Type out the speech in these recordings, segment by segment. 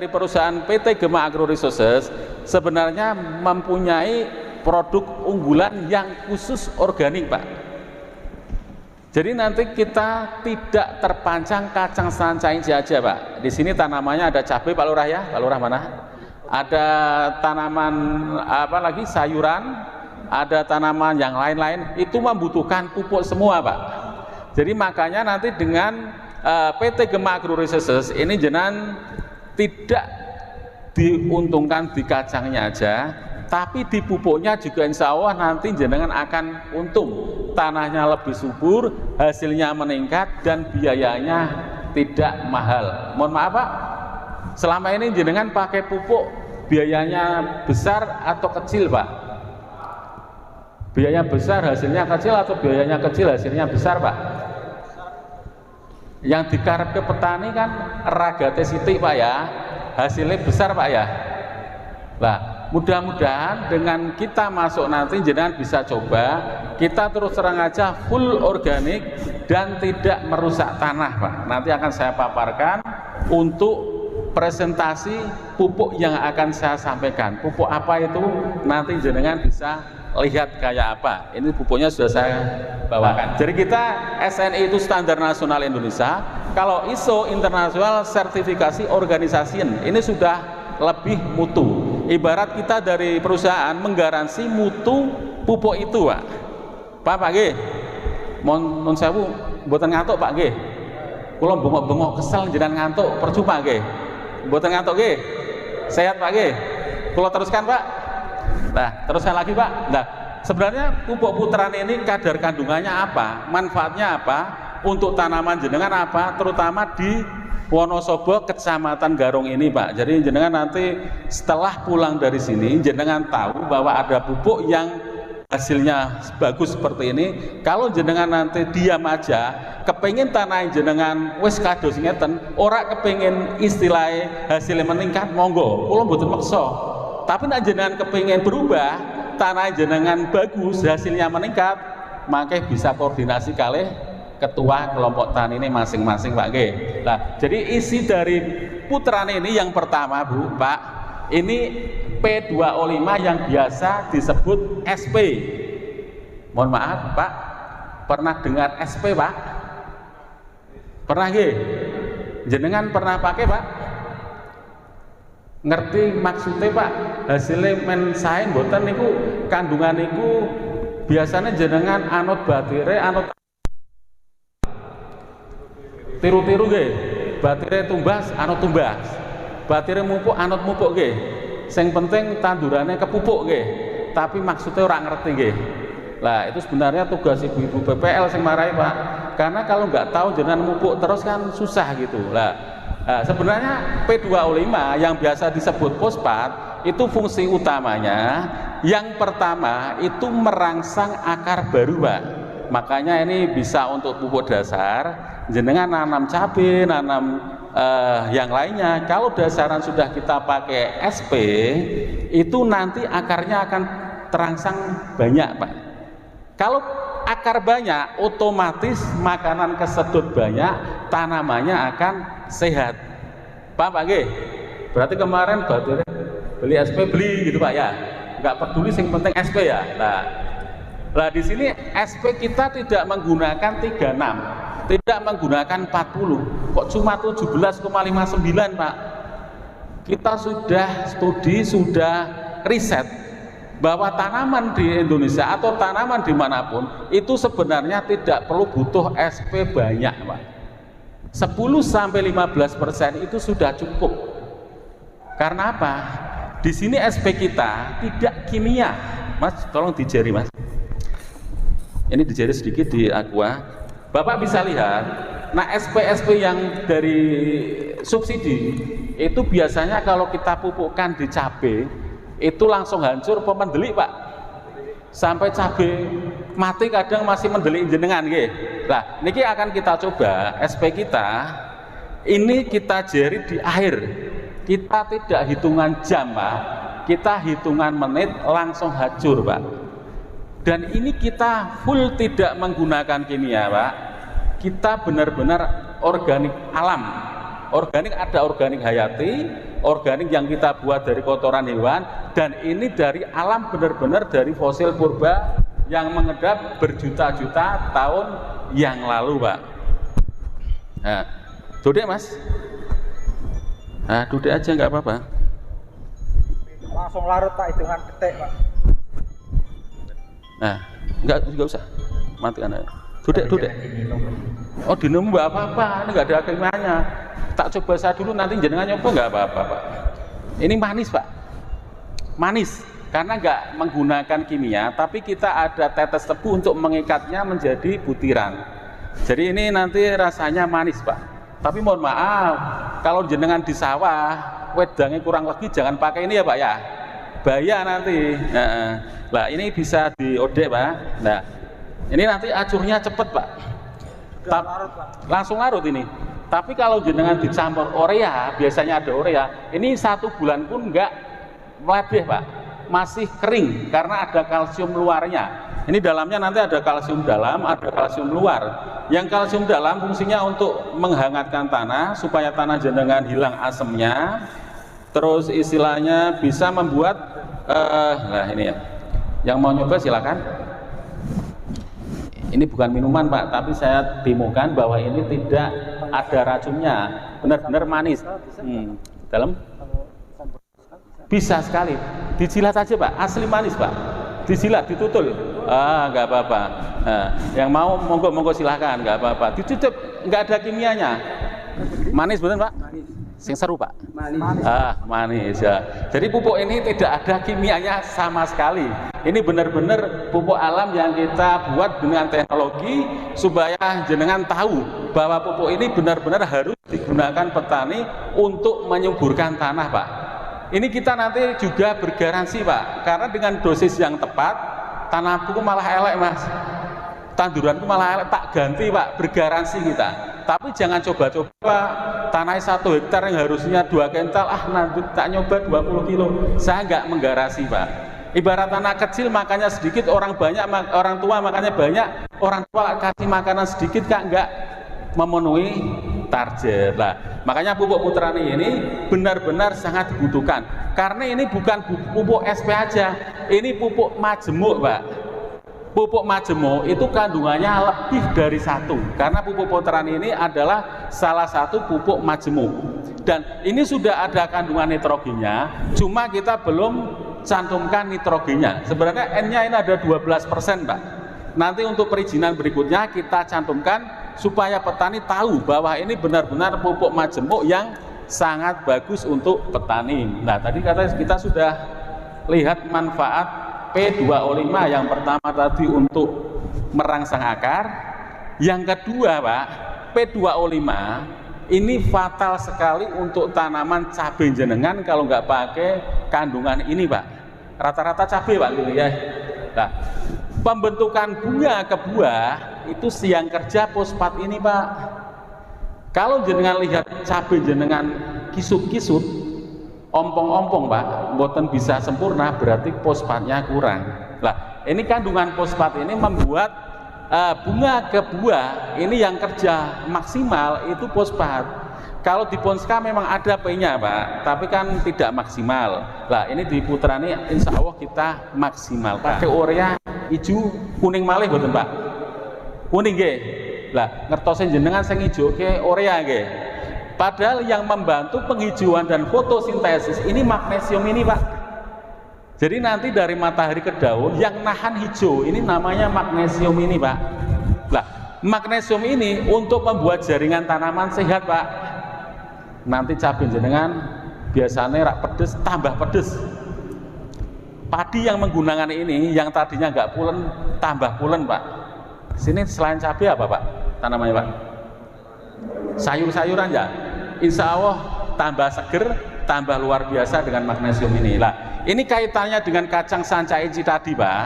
dari perusahaan PT Gema Agro Resources sebenarnya mempunyai produk unggulan yang khusus organik, Pak. Jadi nanti kita tidak terpancang kacang sancai saja, Pak. Di sini tanamannya ada cabai, Pak Lurah ya. Pak Lurah mana? Ada tanaman apa lagi? Sayuran, ada tanaman yang lain-lain. Itu membutuhkan pupuk semua, Pak. Jadi makanya nanti dengan PT Gema Agro Resources ini jenengan tidak diuntungkan di kacangnya aja, tapi di pupuknya juga insya Allah nanti jenengan akan untung. Tanahnya lebih subur, hasilnya meningkat, dan biayanya tidak mahal. Mohon maaf Pak, selama ini jenengan pakai pupuk biayanya besar atau kecil Pak? Biaya besar hasilnya kecil atau biayanya kecil hasilnya besar Pak? Yang dikarep ke petani kan ragate sithik Pak ya, hasilnya besar Pak ya. Lah, mudah-mudahan dengan kita masuk nanti jenengan bisa coba, kita terus terang aja full organik dan tidak merusak tanah Pak. Nanti akan saya paparkan untuk presentasi pupuk yang akan saya sampaikan. Pupuk apa itu nanti jenengan bisa lihat kayak apa. Ini pupuknya sudah saya bawakan. Jadi kita SNI itu standar nasional Indonesia. Kalau ISO internasional sertifikasi organisasi ini sudah lebih mutu. Ibarat kita dari perusahaan menggaransi mutu pupuk itu, Pak. Pak nggih. Mon sewu mboten ngantuk, Pak nggih. Kula bengok-bengok kesel jenengan ngantuk, percuma nggih. Mboten ngantuk nggih. Sehat Pak nggih. Kula teruskan, Pak. Nah, teruskan lagi, Pak. Nah, sebenarnya pupuk puteran ini kadar kandungannya apa? Manfaatnya apa? Untuk tanaman jenengan apa? Terutama di Wonosobo, Kecamatan Garung ini Pak. Jadi jenengan nanti setelah pulang dari sini jenengan tahu bahwa ada pupuk yang hasilnya bagus seperti ini. Kalau jenengan nanti diam aja, kepengin tanah jenengan wis kados ngeten, ora kepengin istilahnya hasilnya meningkat, monggo. Kula mboten maksa. Tapi nek jenengan kepengin berubah, tanah jenengan bagus, hasilnya meningkat, maka bisa koordinasi kalih ketua kelompok tani ini masing-masing Pak G. Nah, jadi isi dari puteran ini yang pertama Bu, Pak, ini P2O5 yang biasa disebut SP. Mohon maaf Pak, pernah dengar SP Pak? Pernah G? Jenengan pernah pakai Pak? Ngerti maksudnya Pak? Hasilnya men sae mboten niku kandungan niku biasanya jenengan anut batire, anut tiru-tiru nggih. Batire tumbas, anut tumbas. Batire mupuk, anut mupuk nggih. Sing penting tandurannya kepupuk nggih. Tapi maksudnya orang ngerti nggih. Lah, itu sebenarnya tugas ibu-ibu PPL sing marahi Pak. Karena kalau nggak tahu jenengan mupuk terus kan susah gitu. Lah, sebenarnya P2O5 yang biasa disebut fosfat itu fungsi utamanya yang pertama itu merangsang akar baru Pak. Makanya ini bisa untuk pupuk dasar. Jenengan nanam cabai, nanam yang lainnya. Kalau dasaran sudah kita pakai SP, itu nanti akarnya akan terangsang banyak Pak. Kalau akar banyak, otomatis makanan kesedot banyak, tanamannya akan sehat. Pak G, berarti kemarin baturnya beli SP beli gitu Pak ya, nggak peduli, yang penting SP ya. Nah di sini SP kita tidak menggunakan 36, tidak menggunakan 40, kok cuma 17,59 Pak. Kita sudah studi, sudah riset bahwa tanaman di Indonesia atau tanaman dimanapun itu sebenarnya tidak perlu butuh SP banyak Pak. 10-15% itu sudah cukup. Karena apa? Di sini SP kita tidak kimia. Mas, tolong dijari Mas. Ini dijari sedikit di aqua. Bapak bisa lihat, nah SP-SP yang dari subsidi itu biasanya kalau kita pupukkan di cabai itu langsung hancur pemendelik Pak. Sampai cabai mati kadang masih mendelik jenengan nggih. Nah, niki akan kita coba SP kita ini kita jari di akhir. Kita tidak hitungan jam Pak, kita hitungan menit langsung hancur Pak. Dan ini kita full tidak menggunakan kimia Pak. Kita benar-benar organik alam. Organik ada organik hayati, organik yang kita buat dari kotoran hewan, dan ini dari alam, benar-benar dari fosil purba yang mengedap berjuta-juta tahun yang lalu, Pak. Nah, duduk Mas. Nah, duduk aja nggak apa-apa. Langsung larut Pak, hitungan detik Pak. Nah, nggak usah. Matikan aja. Duduk. Oh, dinum nggak apa-apa, ini nggak ada kimianya. Tak coba saya dulu, nanti jenengan nyoba nggak apa-apa, Pak. Ini manis, Pak. Manis. Karena nggak menggunakan kimia, tapi kita ada tetes tebu untuk mengikatnya menjadi butiran. Jadi ini nanti rasanya manis, Pak. Tapi mohon maaf, kalau jenengan di sawah, wedangnya kurang lagi jangan pakai ini ya, Pak ya. Bahaya nanti. Nah, ini bisa diodek, Pak. Nah, ini nanti acurnya cepet, Pak. Langsung larut ini. Tapi kalau jenengan dicampur urea, biasanya ada urea, ini 1 bulan pun nggak meledeh, Pak. Masih kering karena ada kalsium luarnya. Ini dalamnya nanti ada kalsium dalam, ada kalsium luar. Yang kalsium dalam fungsinya untuk menghangatkan tanah supaya tanah jenengan hilang asemnya. Terus istilahnya bisa membuat nah ini ya. Yang mau nyoba silakan. Ini bukan minuman, Pak, tapi saya demokan bahwa ini tidak ada racunnya. Benar-benar manis. Dalam bisa sekali, dijilat aja, Pak, asli manis, Pak, dijilat, ditutul, nggak apa-apa. Nah, yang mau monggo silahkan, nggak apa-apa, ditutup, nggak ada kimianya, manis betul, Pak, sing seru, Pak, manis ya. Jadi pupuk ini tidak ada kimianya sama sekali. Ini benar-benar pupuk alam yang kita buat dengan teknologi supaya jenengan tahu bahwa pupuk ini benar-benar harus digunakan petani untuk menyuburkan tanah, Pak. Ini kita nanti juga bergaransi, Pak, karena dengan dosis yang tepat tanahku malah elek, Mas, tanduranku malah elek, tak ganti, Pak, bergaransi kita. Tapi jangan coba-coba tanah 1 hektar yang harusnya 2 kental, nanti tak nyoba 20 kilo. Saya nggak menggarasi, Pak. Ibarat anak kecil makannya sedikit, orang tua makannya banyak, orang tua kasih makanan sedikit, Kak, nggak memenuhi target. Lah, makanya pupuk Putrani ini benar-benar sangat dibutuhkan. Karena ini bukan pupuk SP aja, ini pupuk majemuk, Pak. Pupuk majemuk itu kandungannya lebih dari 1. Karena pupuk Putrani ini adalah salah satu pupuk majemuk. Dan ini sudah ada kandungan nitrogennya, cuma kita belum cantumkan nitrogennya. Sebenarnya N-nya ini ada 12%, Pak. Nanti untuk perizinan berikutnya kita cantumkan supaya petani tahu bahwa ini benar-benar pupuk majemuk yang sangat bagus untuk petani. Nah, tadi kita sudah lihat manfaat P2O5 yang pertama tadi untuk merangsang akar. Yang kedua, Pak, P2O5 ini fatal sekali untuk tanaman cabai jenengan kalau nggak pakai kandungan ini, Pak. Rata-rata cabai, Pak, gitu ya. Nah, pembentukan bunga ke buah itu siang kerja fosfat ini, Pak. Kalau jenengan lihat cabai jenengan kisut-kisut, ompong-ompong, Pak, mboten bisa sempurna, berarti fosfatnya kurang. Lah, ini kandungan fosfat ini membuat bunga ke buah ini yang kerja maksimal itu fosfat. Kalau di Ponska memang ada P-nya, Pak, tapi kan tidak maksimal. Lah, ini di Putrani insya Allah kita maksimal. Pakai urea hijau kuning malih boten, Pak? Kuning nggih. Lah, ngertosin jenengan sing ijo ke urea nggih. Padahal yang membantu penghijauan dan fotosintesis ini magnesium ini, Pak. Jadi nanti dari matahari ke daun yang nahan hijau ini namanya magnesium ini, Pak. Lah, magnesium ini untuk membuat jaringan tanaman sehat, Pak. Nanti cabai jenengan biasanya rak pedes tambah pedes. Padi yang menggunakan ini yang tadinya nggak pulen tambah pulen, Pak. Sini selain cabai apa, Pak, tanamannya, Pak? Sayur-sayuran ya. Insya Allah tambah seger, tambah luar biasa dengan magnesium ini. Lah, ini kaitannya dengan kacang sanca ici tadi, Pak.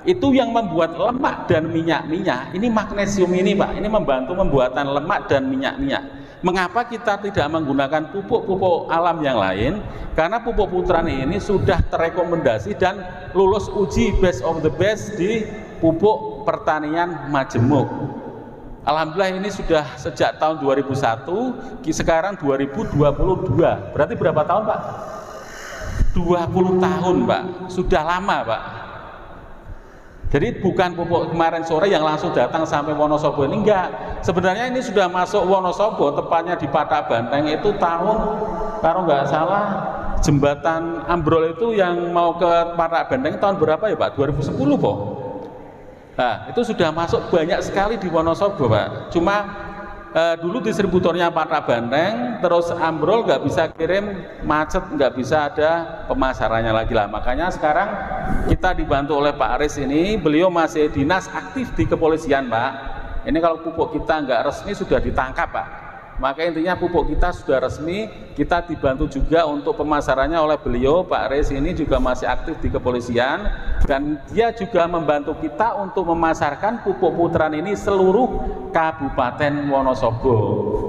Itu yang membuat lemak dan minyak-minyak. Ini magnesium ini, Pak. Ini membantu pembuatan lemak dan minyak-minyak. Mengapa kita tidak menggunakan pupuk-pupuk alam yang lain? Karena pupuk Putrani ini sudah terrekomendasi dan lulus uji best of the best di pupuk pertanian majemuk. Alhamdulillah ini sudah sejak tahun 2001, sekarang 2022. Berarti berapa tahun Pak? 20 tahun Pak, sudah lama Pak. Jadi bukan pupuk kemarin sore yang langsung datang sampai Wonosobo ini, enggak. Sebenarnya ini sudah masuk Wonosobo, tepatnya di Patak Banteng itu tahun, kalau nggak salah, jembatan ambrol itu yang mau ke Patak Banteng tahun berapa ya Pak? 2010 Pak. Nah itu sudah masuk banyak sekali di Wonosobo Pak. Cuma dulu distributornya Patak Banteng, terus ambrol, nggak bisa kirim, macet, nggak bisa ada pemasarannya lagi lah. Makanya sekarang kita dibantu oleh Pak Aris ini, beliau masih dinas aktif di kepolisian Pak. Ini kalau pupuk kita nggak resmi sudah ditangkap Pak. Maka intinya pupuk kita sudah resmi, kita dibantu juga untuk pemasarannya oleh beliau. Pak Aris ini juga masih aktif di kepolisian dan dia juga membantu kita untuk memasarkan pupuk Putran ini seluruh Kabupaten Wonosobo.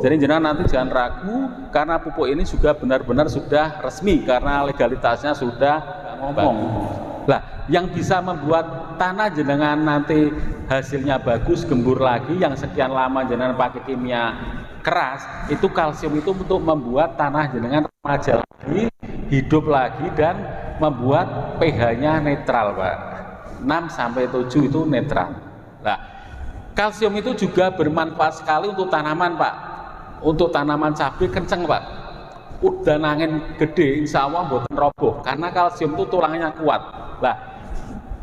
Jadi jenengan nanti jangan ragu karena pupuk ini juga benar-benar sudah resmi karena legalitasnya sudah ngomong. Lah, yang bisa membuat tanah jenengan nanti hasilnya bagus, gembur lagi, yang sekian lama jenengan pakai kimia keras, itu kalsium itu untuk membuat tanah jenengan remaja lagi, hidup lagi, dan membuat pH-nya netral Pak. 6 sampai 7 itu netral. Nah, kalsium itu juga bermanfaat sekali untuk tanaman Pak. Untuk tanaman cabai kenceng Pak. Udah nangin gede, insya Allah buatan roboh karena kalsium itu tulangnya kuat. Lah,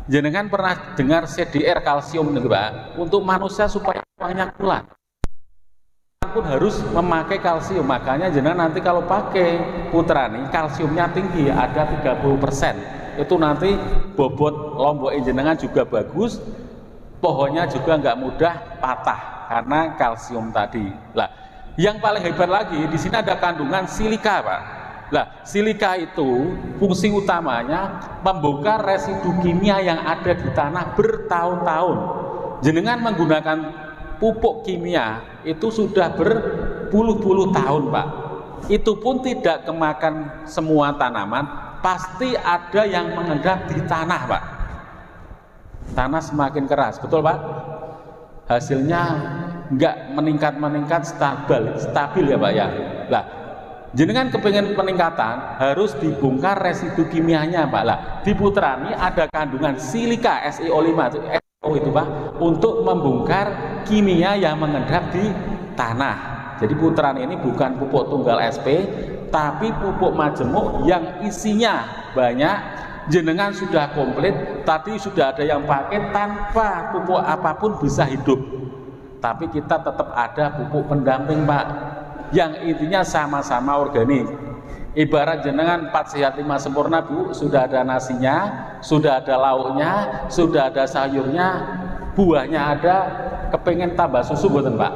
jenengan pernah dengar CDR kalsium nih Pak? Untuk manusia supaya tulangnya kuat pun harus memakai kalsium. Makanya jenengan nanti kalau pakai Putrani kalsiumnya tinggi, ada 30%. Itu nanti bobot lombok jenengan juga bagus, pohonnya juga nggak mudah patah karena kalsium tadi. Lah, yang paling hebat lagi di sini ada kandungan silika Pak. Lah, silika itu fungsi utamanya membongkar residu kimia yang ada di tanah bertahun-tahun. Jenengan menggunakan pupuk kimia itu sudah berpuluh-puluh tahun Pak. Itu pun tidak kemakan semua tanaman, pasti ada yang mengendap di tanah Pak. Tanah semakin keras, betul Pak? Hasilnya enggak meningkat stabil ya Pak ya. Lah, jenengan kepengen peningkatan harus dibongkar residu kimianya Pak. Lah, di Putrani ada kandungan silika SiO5 itu Pak, untuk membongkar kimia yang mengendap di tanah. Jadi Putrani ini bukan pupuk tunggal SP, tapi pupuk majemuk yang isinya banyak. Jenengan sudah komplit, tadi sudah ada yang pakai tanpa pupuk apapun bisa hidup. Tapi kita tetap ada pupuk pendamping Pak, yang intinya sama-sama organik. Ibarat jenengan 4 sehat 5 sempurna Bu, sudah ada nasinya, sudah ada lauknya, sudah ada sayurnya, buahnya ada, kepengen tambah susu buatan Pak?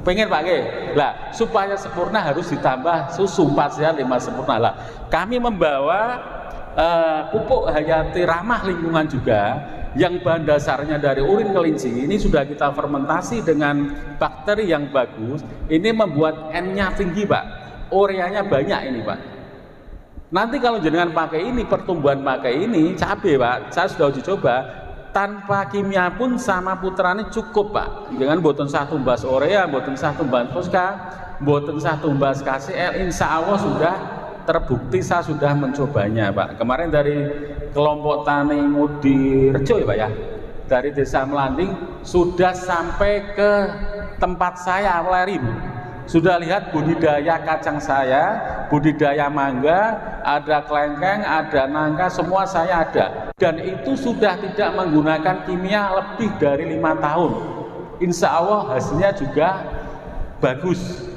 Pengen Pak ke? Lah, supaya sempurna harus ditambah susu 4 sehat 5 sempurna. Lah, kami membawa pupuk hayati ramah lingkungan juga, yang bahan dasarnya dari urin kelinci. Ini sudah kita fermentasi dengan bakteri yang bagus. Ini membuat N-nya tinggi Pak. Ureanya banyak ini Pak. Nanti kalau jenengan pakai ini, pertumbuhan pakai ini cabai Pak, saya sudah uji coba, tanpa kimia pun sama Putrani cukup Pak. Jangan boten satu mbas urea, boten satu mbas fosca, boten satu mbas KCL, insya Allah sudah terbukti, saya sudah mencobanya Pak. Kemarin dari kelompok tani Ngudi Rejo ya Pak ya, dari desa Melanding sudah sampai ke tempat saya Weleri Bu. Sudah lihat budidaya kacang saya, budidaya mangga, ada kelengkeng, ada nangka, semua saya ada. Dan itu sudah tidak menggunakan kimia lebih dari 5 tahun. Insya Allah hasilnya juga bagus.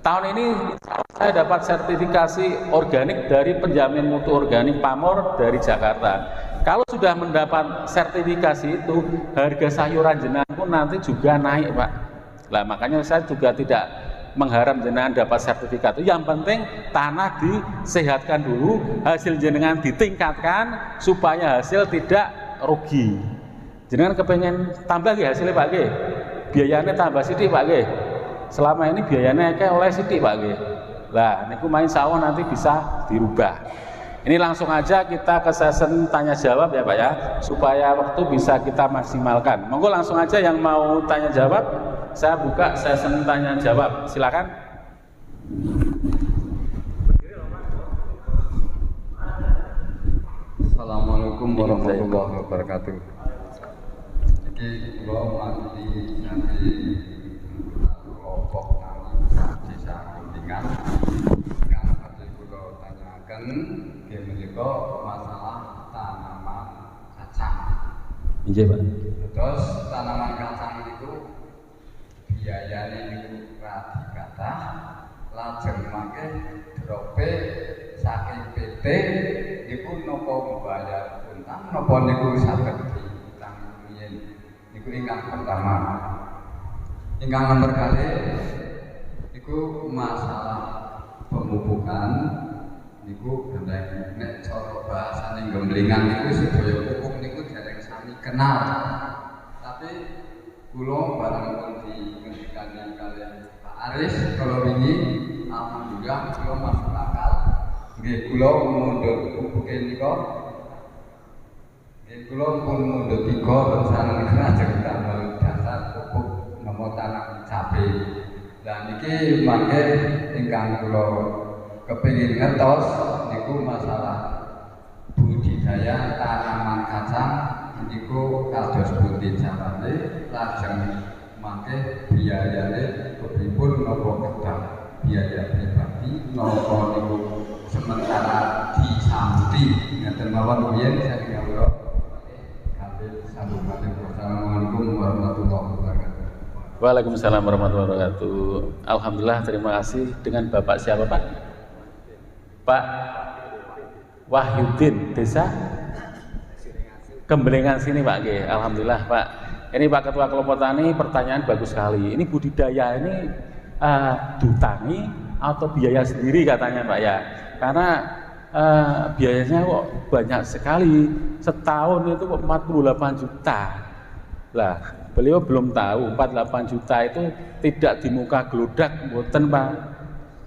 Tahun ini saya dapat sertifikasi organik dari penjamin mutu organik Pamor dari Jakarta. Kalau sudah mendapat sertifikasi itu, harga sayuran jenengan pun nanti juga naik Pak. Lah makanya saya juga tidak mengharap jenengan dapat sertifikat. Yang penting tanah disehatkan dulu, hasil jenengan ditingkatkan supaya hasil tidak rugi. Jenengan kepengen tambah nggih hasilnya Pak nggih? Biayanya tambah sidik Pak nggih? Selama ini biayanya kayak oleh sidik Pak nggih. Lah niku main sawah nanti bisa dirubah. Ini langsung aja kita ke sesi tanya jawab ya Pak ya, supaya waktu bisa kita maksimalkan. Monggo langsung aja yang mau tanya jawab. Saya buka sesi tanya jawab. Silakan. Assalamualaikum warahmatullahi wabarakatuh. Jadi kalau nanti kelompok nanti desa Kuningan yang tadi kalau tanyakan menika masalah tanaman kacang. Iya Pak. Terus tanaman kacang itu biayanya itu radi kathah, lajeng mangke drope saking PT niku napa membayar utang napa niku saged diutang rumiyin. Niku ingkang pertama. Ingkang nomor kali niku masalah pemupukan niku gendeng nek cara bahasane gemblengan niku sedaya pupuk niku dereng sami kenal. Tapi kula bareng pun dingendikani kalian Pak Aris kalau ini alhamdulillah kula masuk akal. Nggih kula mundhut pupuke nika. Nggih kula pun mundhut 3 sareng lajeng damel dasar pupuk nama tanam cabe. Lah niki mangke ingkang kula kepengin ngertos niku masalah budidaya tanaman kacang niku kados pundi carane lajeng mangke biayane kepripun napa kedah biaya pribadi napa niku sementara disambuti ngeten mawon rumiyin saking kawula kabeh sambungan. Assalamualaikum warahmatullahi wabarakatuh. Waalaikumsalam warahmatullahi wabarakatuh. Alhamdulillah, terima kasih. Dengan Bapak siapa Pak? Pak Wahyudin, desa Gemblengan sini Pak. Alhamdulillah Pak. Ini Pak Ketua Kelompok Tani, pertanyaan bagus sekali. Ini budidaya ini dutangi atau biaya sendiri katanya Pak ya? Karena biayanya kok banyak sekali. Setahun itu kok 48 juta. Lah, beliau belum tahu 48 juta itu tidak di muka geludak, mboten Pak.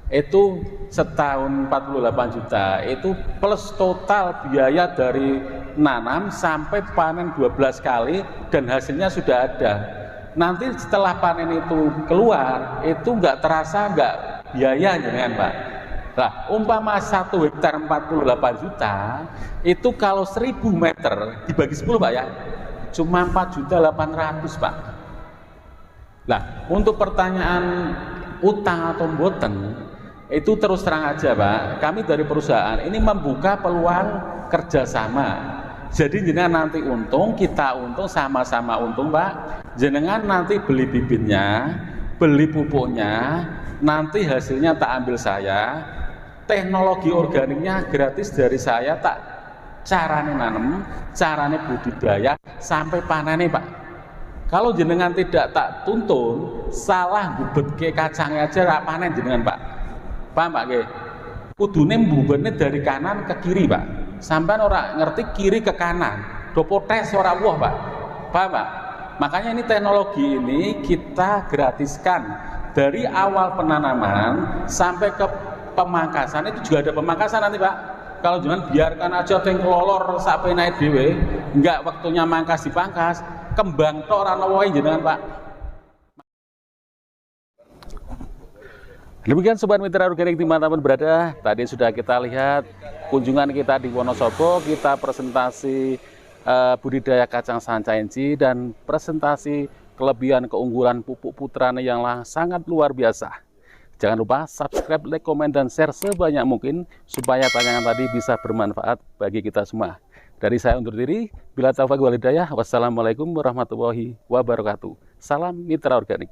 Itu setahun 48 juta itu plus total biaya dari nanam sampai panen 12 kali dan hasilnya sudah ada. Nanti setelah panen itu keluar itu nggak terasa nggak biaya dengan Pak. Nah, umpama 1 hektar 48 juta itu kalau 1000 meter dibagi 10 Pak ya cuma 4.800.000 Pak. Nah, untuk pertanyaan utang atau mboten itu terus terang aja Pak, kami dari perusahaan ini membuka peluang kerjasama. Jadi jenengan nanti untung, kita untung, sama-sama untung Pak. Jenengan nanti beli bibitnya, beli pupuknya, nanti hasilnya tak ambil saya, teknologi organiknya gratis dari saya, tak carane nanem, carane budidaya sampai panennya Pak. Kalau jenengan tidak tak tuntun, salah gubet ke kacangnya aja tak panen jenengan Pak. Paham Pak nggih? Kudune mbubene dari kanan ke kiri Pak. Sampean ora ngerti kiri ke kanan. Do potes ora woh Pak. Paham Pak? Makanya ini teknologi ini kita gratiskan dari awal penanaman sampai ke pemangkasan. Itu juga ada pemangkasan nanti Pak. Kalau jangan biarkan aja teng kelolor sampai naik dhewe, enggak waktunya mangkas dipangkas, kembang tok ora ono wohe jenengan Pak. Demikian Sobat Mitra Organik dimanapun berada, tadi sudah kita lihat kunjungan kita di Wonosobo, kita presentasi budidaya kacang sancainci dan presentasi kelebihan keunggulan pupuk Putrane yang sangat luar biasa. Jangan lupa subscribe, like, komen, dan share sebanyak mungkin supaya tayangan tadi bisa bermanfaat bagi kita semua. Dari saya undur diri, bila taufiq wal hidayah, wassalamualaikum warahmatullahi wabarakatuh. Salam Mitra Organik.